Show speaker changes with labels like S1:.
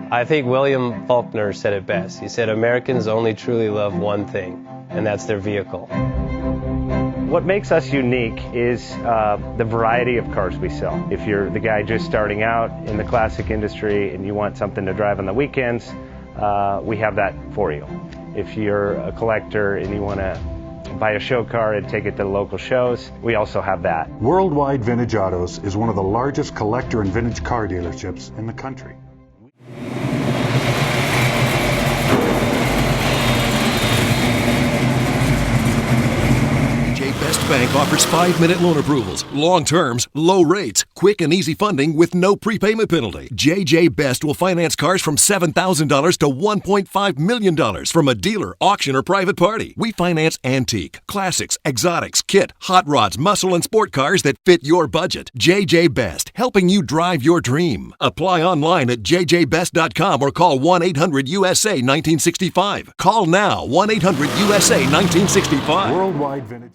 S1: I think William Faulkner said it best. He said, Americans only truly love one thing, and that's their vehicle.
S2: What makes us unique is the variety of cars we sell. If you're the guy just starting out in the classic industry and you want something to drive on the weekends, we have that for you. If you're a collector and you want to buy a show car and take it to the local shows, we also have that.
S3: Worldwide Vintage Autos is one of the largest collector and vintage car dealerships in the country.
S4: Best Bank offers 5-minute loan approvals, long terms, low rates, quick and easy funding with no prepayment penalty. JJ Best will finance cars from $7,000 to $1.5 million from a dealer, auction, or private party. We finance antique, classics, exotics, kit, hot rods, muscle, and sport cars that fit your budget. JJ Best, helping you drive your dream. Apply online at jjbest.com or call 1-800-USA-1965. Call now, 1-800-USA-1965.
S3: Worldwide Vintage